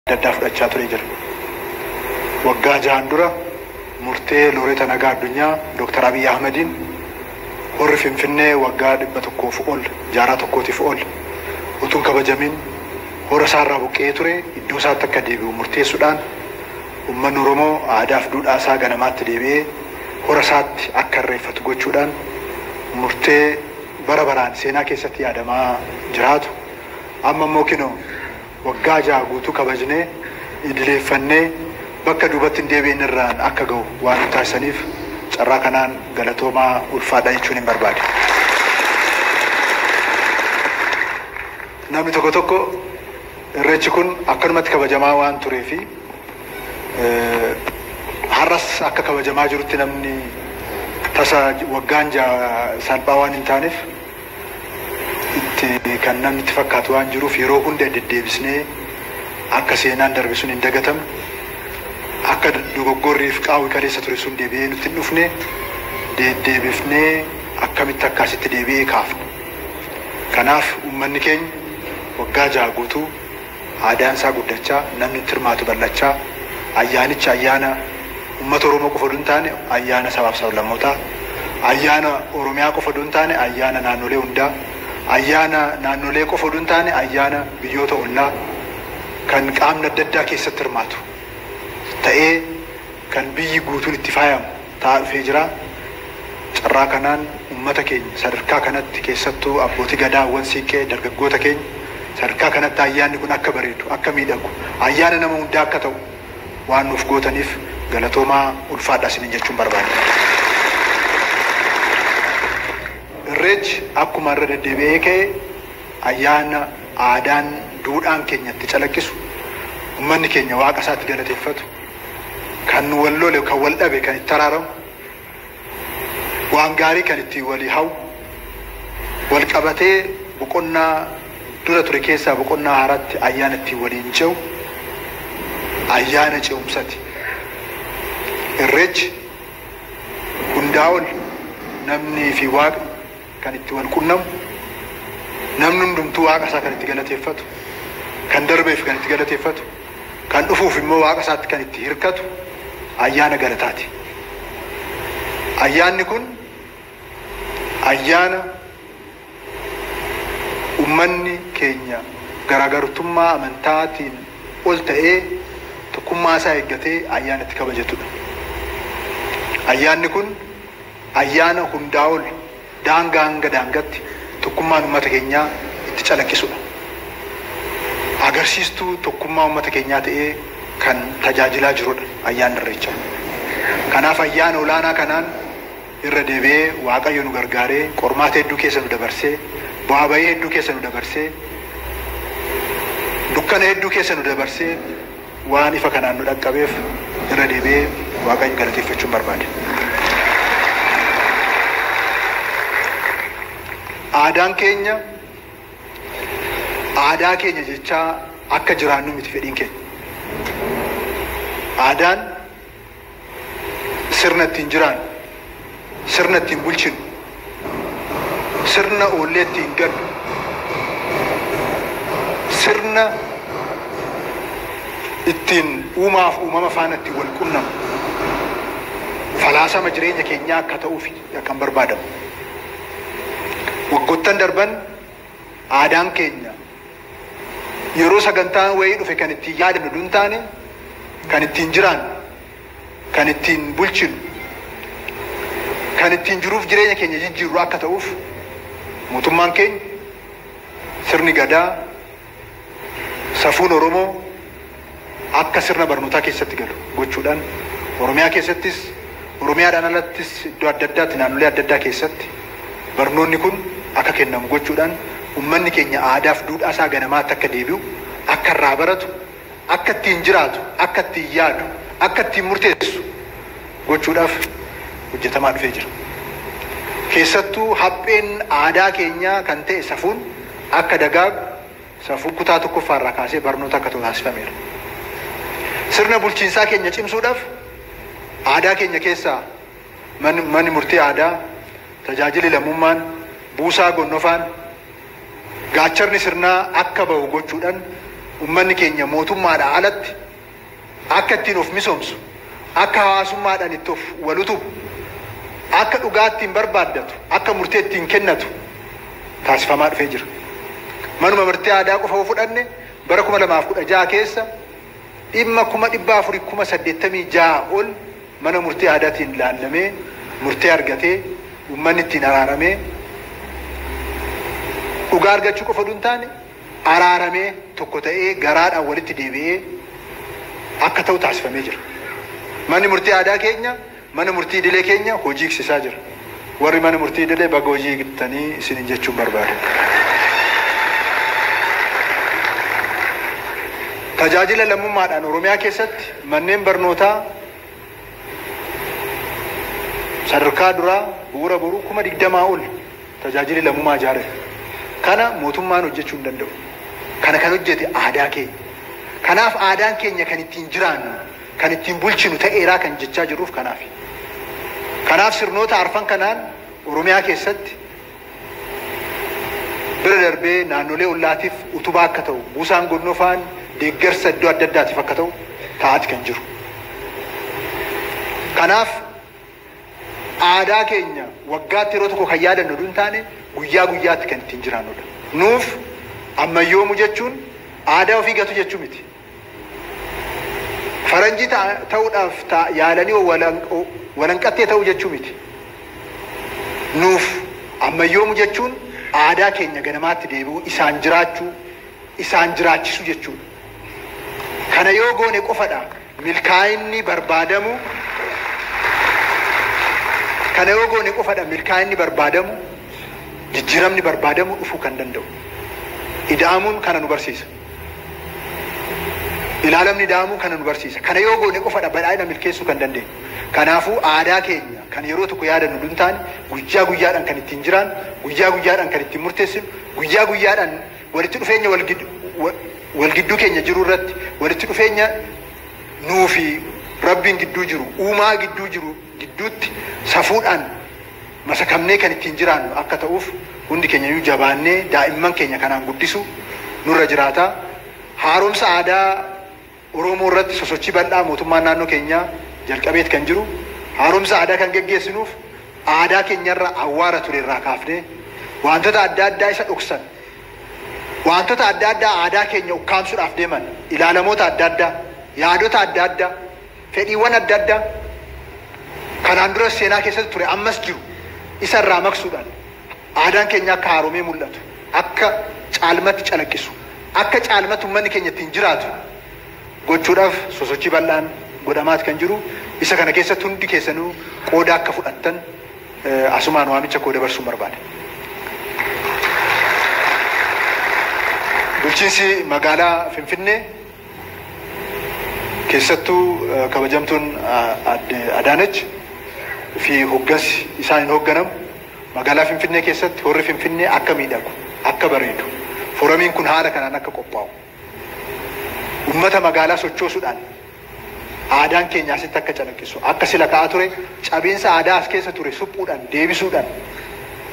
daddaaf fudhachaa ture jira. Waggaa 6 dura murtee Looreeta Nagaa Addunyaa Dr. Abiy Ahmediin warri Finfinnee waggaa 100 ol jaaraa tokkootiif ol utuun kabajamin hora isaarraa buqqee ture iddoo isaatti akka deebi'u murteessuudhaan uummanni Oromoo aadaaf duudhaa isaa ganamaatti deebi'ee hora isaatti akka irreeffatu gochuudhaan murtee bara baraan seenaa keessatti yaadamaa jiraatu amma immoo kinoo waggaa 6 guutuu kabajnee idileeffannee bakka duubatti hin deebi'in irraan akka ga'u waan taasisaniif carraa kanaan galatoomaa ulfaadhaa jechuun hin barbaade. Namni tokko tokko irreechi kun akkanumatti kabajamaa waan tureefi har'as akka kabajamaa jirutti namni tasa waggaan 6 salphaa waan hin taaneef kan namni itti fakkaatu waan jiruuf yeroo hunda deddeebisnee akka seenaan darbe sun hin dagatamne akka dogoggorriif qaawwi kaleessa ture sun deebi'ee nutti hin dhufne deddeebifnee akkamitti akkasitti deebi'ee kaafne. Kanaaf uummanni keenya waggaa 6 guutuu aadaan isaa guddachaa namni itti hirmaatu bal'achaa ayyaanicha ayyaana uummata Oromoo qofa osoo hin taane ayyaana sabaaf sablammootaa ayyaana Oromiyaa qofa osoo hin taane ayyaana naannolee hundaa ayyaana naannolee qofa osoo hin taane ayyaana biyyoota ollaa kan qaamni adda addaa keessatti hirmaatu ta'ee kan biyyi guutuun itti faayamu ta'aa dhufee jira. Carraa kanaan uummata keenya sadarkaa kanatti keessattuu abbootii gadaawwan siiqqee dargaggoota keenya sadarkaa kanatti ayyaanni kun akka bareedu akka miidhagu ayyaana nama hundaa akka ta'u waan nuuf gootaniif galatoomaa ulfaadhaa isiniin jechuun barbaada. Irreechi akkuma irra deddeebi'ee ka'e ayyaana aadaan duudhaan keenyatti calaqqisu uummanni keenya waaqa isaatti galateeffatu kan wal lole kan wal dhabe kan itti araaramu waan gaarii kan itti walii hawu wal qabatee boqonnaa dura ture keessaa boqonnaa haaraatti ayyaana itti waliin ce'u ayyaana ce'umsati. Irreechi hundaa ol namni fi waaqni kan itti wal qunnamu namni hundumtuu waaqa isaa kan itti galateeffatu kan darbeef kan itti galateeffatu kan dhufuuf immoo waaqa isaatti kan itti hirkatu ayyaana galataati. Ayyaanni kun ayyaana uummanni keenya garaagartummaa amantaatiin ol ta'ee tokkummaa isaa eeggatee ayyaana itti kabajatudha. Ayyaanni kun ayyaana hundaa ol daangaa hanga daangaatti tokkummaan uummata keenyaa itti calaqqisudha. Agarsiistuu tokkummaa uummata keenyaa ta'ee kan tajaajilaa jirudha ayyaanni irreechaa. Kanaaf ayyaana olaanaa kanaan irra deebi'ee Waaqayyo nu gargaaree qormaata hedduu keessa nu dabarsee bu'aa bayii hedduu keessa nu dabarsee dukkana hedduu keessa nu dabarsee waan ifa kanaan nu dhaqqabeef irra deebi'ee Waaqayyo galateeffachuun barbaade. Aadaan keenya aadaa keenya jechaa akka jiraannu miti fedhiin keenya. Aadaan sirna ittiin jiraannu sirna ittiin bulchinu sirna oollee ittiin gaddu sirna ittiin uumaaf uumama faana ittiin wal qunnamu falaasama jireenya keenyaa akka ta'uuf kan barbaadamu. Waggoottan darban aadaan keenya yeroo sagantaan wayii dhufe kan ittiin yaadannu dun taane kan ittiin jiraannu kan ittiin bulchinu kan ittiin jiruuf jireenya keenya jijjiirru akka ta'uuf mootummaan keenya sirni gadaa safuun Oromoo akka sirna barnootaa keessatti galu gochuudhaan Oromiyaa keessattis Oromiyaadhaan alattis iddoo adda addaatti naannolee adda addaa keessatti barnoonni kun akka kennamu gochuudhaan uummanni keenya aadaaf duudhaa isaa ganamaatti akka deebi'u akka irraa baratu akka ittiin jiraatu akka ittiin yaadu akka ittiin murteessu gochuudhaaf hojjetamaa dhufee jira. Keessattuu hapheen aadaa keenyaa kan ta'e safuun akka dagaagu safuu kutaa tokkoffaarraa kaasee barnoota akka taasifameera. Sirna bulchiinsaa keenya cimsuudhaaf aadaa keenya keessaa manni murtii aadaa tajaajili lammummaan buusaa gonnofaan gaacharni sirnaa akka ba'u gochuudhaan ummanni keenya mootummaadhaan alatti akka ittiin of misoomsu, akka hawaasummaadhaan itti of walutu, akka dhugaattiin barbaaddatu, akka murtee ittiin kennatu taasifamaa dhufee jira. Manuma murtee aadaa qofa fudhanne bara 2016 keessa dhimma 486 ol mana murtee aadaatiin ilaalamee murtee argatee ummanni ittiin araaramee dhugaa argachuu qofa duun taane araaramee tokko ta'ee garaadhaan walitti deebi'ee akka ta'u taasifamee jira. Manni murtee aadaa keenya, mana murtii idilee keenya hojii eegsisaa jira. Warri mana murtii idilee baga hojii eeggatanii isinin jechuun barbaadu. Tajaajila lammummaadhaan Oromiyaa keessatti manneen barnootaa sadarkaa duraa bu'uura boruu 20 ol tajaajila lammummaa ijaarame. Kana mootummaan hojjechuu hin danda'u. Kana kan hojjete aadaa keenya. Kanaaf aadaan keenya kan ittiin jiraannu, kan ittiin bulchinu ta'eeraa kan jechaa jirruuf kanaaf. Kanaaf sirnoota arfan kanaan Oromiyaa keessatti bira darbee naannolee ollaatiif utubaa akka ta'u, buusaan gonofaan deeggarsa iddoo adda addaatiif akka ta'u taa'ati kan jiru. Kanaaf aadaa keenya waggaatti yeroo tokko kan yaadannu duun taane guyyaa guyyaatti kan ittiin jiraannudha. Nuuf ammayyoomu jechuun aadaa ofii gatu jechuu miti. Faranjii ta'uudhaaf yaalanii walanqattee ta'uu jechuu miti. Nuuf ammayyoomu jechuun aadaa keenya ganamaatti deebi'uu, isaan jiraachuu, isaan jiraachisu jechuudha. Kana yoo goone qofadha milkaa'inni barbaadamu. Kana yoo goone qofadha milkaa'inni barbaadamu, jijjiiramni barbaadamu dhufuu kan danda'u. Ida'amuun kana nu barsiisa. Ilaalamni ida'amuu kana nu barsiisa. Kana yoo goone qofadha badhaadhina milkeessuu kan dandeenyu. Kanaafuu aadaa keenya kan yeroo tokko yaadannu duun taane guyyaa guyyaadhaan kan ittiin jiraan, guyyaa guyyaadhaan kan ittiin murteessinu, guyyaa guyyaadhaan walitti dhufeenya walgidduu keenya jiru irratti walitti dhufeenya nuu fi Rabbiin gidduu jiru, uumaa gidduu jiru gidduutti safuudhaan masakamnee kan ittiin jiraannu akka ta'uuf hundi keenya iyyuu jabaannee daa'imman keenya kanaan guddisu nurra jiraata. Haaromsa aadaa Oromoo irratti sosochii bal'aa mootummaan naannoo keenyaa jalqabeet kan jiru. Haaromsa aadaa kan geggeessinuuf aadaa keenyarra awwaara ture irraa kaafnee wantoota adda addaa isa dhoksan, wantoota adda addaa aadaa keenya ukkaamsuudhaaf deeman, ilaalamoota adda addaa, yaadota adda addaa, fedhiiwwan adda addaa kanaan dura seenaa keessatti ture ammas jiru isa irraa maqsuudhaan aadaan keenya akka haaromee mul'atu, akka caalmatti calaqqisu, akka caalmatti uummanni keenya ittiin jiraatu gochuudhaaf sosochii bal'aan godhamaati kan jiru. Isa kana keessatti hundi keessanuu qooda akka fudhattan asumaan waamicha koo dabarsuun barbaada. Bulchiinsi magaalaa Finfinnee keessattuu kabajamtuun Adaanech fi hoggansi isaaniin hoogganamu magaalaa Finfinnee keessatti horri Finfinnee akka miidhagu, akka bareedu, foramiin kun haala kanaan akka qophaa'u, uummata magaalaa sochoosuudhaan aadaan keenya asitti akka calaqqisu, akka sila ka'aa ture cabiinsa aadaa as keessa ture suphuudhaan deebisuudhaan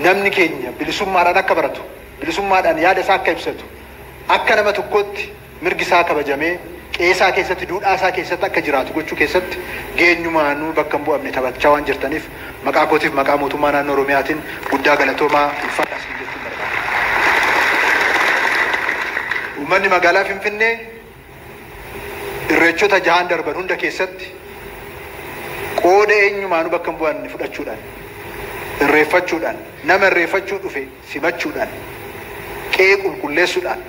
namni keenya bilisummaadhaan akka baratu, bilisummaadhaan yaada isaa akka ibsatu, akka nama tokkotti mirgi isaa kabajamee qeesaa keessatti, duudhaa isaa keessatti akka jiraatu gochuu keessatti geenyumaanuu bakka hin bu'amne taphachaa waan jirtaniif maqaa kootiif maqaa mootummaa naannoo Oromiyaatiin guddaa galatoomaa ulfaadhaa isin jechuun barbaada. Uummanni magaalaa Finfinnee irreechota 6 darban hunda keessatti qooda eenyumaanuu bakka hin bu'amne fudhachuudhaan, irreeffachuudhaan, nama irreeffachuu dhufe simachuudhaan, qe'ee qulqulleessuudhaan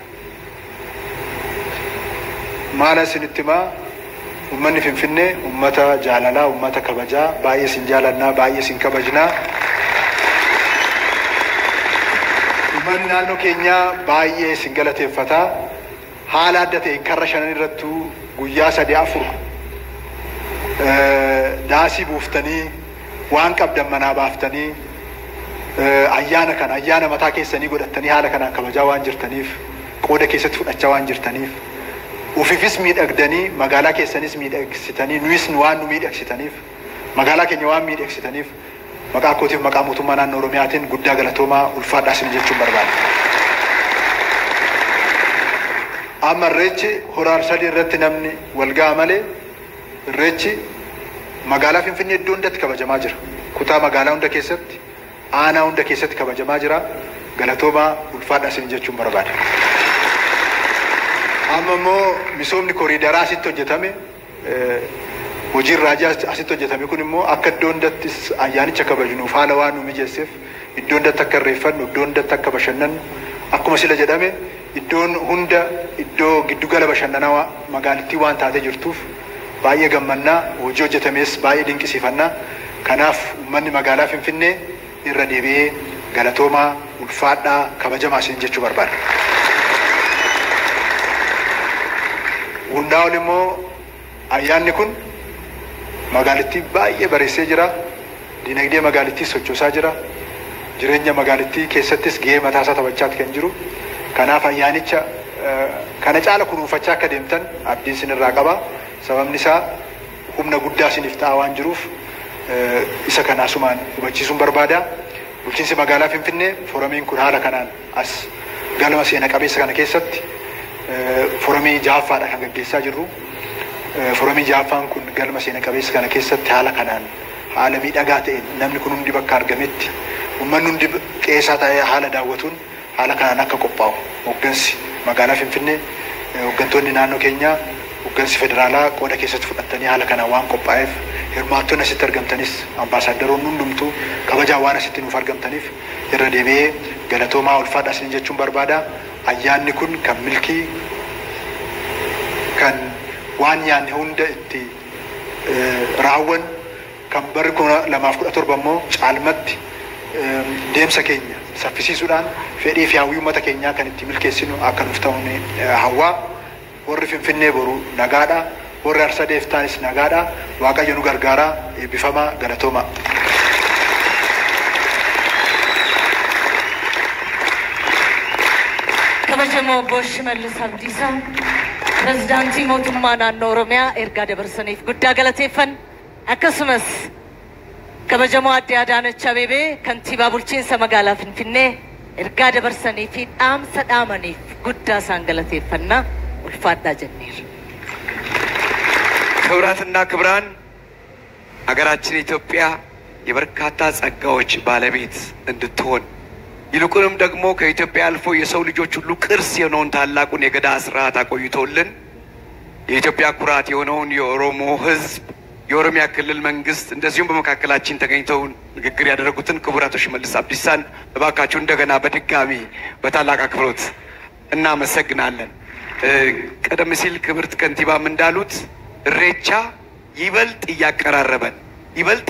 maala isinitti himaa. Uummanni Finfinnee uummata jaalalaa, uummata kabajaa, baay'ee isin jaalannaa, baay'ee isin kabajnaa. Uummanni naannoo keenyaa baay'ee isin galateeffataa. Haala adda ta'een karra 5 irrattuu guyyaa 3-4 daasii buuftanii waan qabdan manaa baaftanii ayyaana kana ayyaana mataa keessanii godhattanii haala kanaan kabajaa waan jirtaniif, qooda keessatti fudhachaa waan jirtaniif, ufiifis miidhagdanii magaalaa keessanis miidhagsitanii nuyis waan nu miidhagsitaniif, magaalaa keenya waan miidhagsitaniif maqaa kootiif maqaa mootummaa naannoo Oromiyaatiin guddaa galatoomaa ulfaadhaa isin jechuun barbaada. amma irreechi horaar sadii irratti namni wal ga'a malee irreechi magaalaa Finfinnee iddoo hundatti kabajamaa jira. Kutaa magaalaa hunda keessatti aanaa hunda keessatti kabajamaa jira. Galatoomaa ulfaadhaa isin jechuun barbaada. Amma immoo misoomni koriidaraa asitti hojjetame hojii raajaa asitti hojjetame kun immoo akka iddoo hundattis ayyaanicha kabajnuuf haala waan nu mijeesseef iddoo hundatti akka irreeffannu iddoo hundatti akka bashannannu akkuma sila jedhame iddoon hunda iddoo giddugala bashannanaa magaalattii waan taatee jirtuuf baay'ee gammannaa hojii hojjetames baay'ee dinqisiifannaa. Kanaaf uummanni magaalaa Finfinnee irra deebi'ee galatoomaa ulfaadhaa kabajamaa isin jechuu barbaada. Hundaa ol immoo ayyaanni kun magaalattii baay'ee bareessee jira. Dinagdee magaalattii sochoosaa jira. Jireenya magaalattii keessattis gahee mataasaa taphachaatti kan jiru. Kanaaf ayyaanicha kana caala kunuunfachaa akka deemtan abdiin isinirraa qaba. Sababni isaa humna guddaa isiniif ta'a waan jiruuf isa kana asumaan hubachiisuun barbaada. Bulchiinsi magaalaa Finfinnee fooramiin kun haala kanaan as galma seena qabeessa kana keessatti fooromii ja'affaadha kan gaggeessaa jirru. Fooromii ja'affaan kun galma seena qabeessa kana keessatti haala kanaan haala miidhagaa ta'een namni kun hundi bakka argametti uummanni hundi qeessaa ta'ee haala daawwatuun haala kanaan akka qophaa'u hooggansi magaalaa Finfinnee hooggantoonni naannoo keenyaa hooggansi federaalaa qooda keessatti fudhatanii haala kanaan waan qophaa'eef hirmaattonni asitti argamtanis ambaasaaddoroonni hundumtuu kabajaa waan asitti nuuf argamtaniif irra deebi'ee galatoomaa ulfaadhaa isin jechuun barbaada. Ayyaanni kun kan milkii kan waan nyaanne hunda itti raawwan kan barri 2017 immoo caalmatti deemsa keenya saffisiisuudhaan fedhii fi hawwii uummata keenyaa kan itti milkeessinu akka nuuf ta'uun hawwaa. Warri Finfinnee boru nagaadha. Warri Arsadeef taanis nagaadha. Waaqayyo nu gargaaraa. Eebbifamaa galatoomaa. Kabajamoo Obbo Shimallis Abdiisaa pirezidaantii mootummaa naannoo Oromiyaa ergaa dabarsaniif guddaa galateeffan. Akkasumas kabajamoo Aadde Adaanach Abeebee kantiibaa bulchiinsa magaalaa Finfinnee ergaa dabarsanii fi dhaamsa dhaamaniif guddaa isaan galateeffannaa. ulfaadhaa jenneerra. ክቡራትና ክቡራን ሀገራችን ኢትዮጵያ የበርካታ ጸጋዎች ባለቤት እንድትሆን ይልቁንም ደግሞ ከኢትዮጵያ አልፎ የሰው ልጆች ሁሉ ቅርስ የሆነውን ታላቁን የገዳ ስርዓት አቆይቶልን የኢትዮጵያ ኩራት የሆነውን የኦሮሞ ሕዝብ የኦሮሚያ ክልል መንግስት እንደዚሁም በመካከላችን ተገኝተው ንግግር ያደረጉትን ክቡር አቶ ሽመልስ አብዲሳን እባካችሁ እንደገና በድጋሚ በታላቅ አክብሮት እናመሰግናለን። ቀደም ሲል ክብርት ከንቲባም እንዳሉት ኢሬቻ ይበልጥ ያቀራረበን ይበልጥ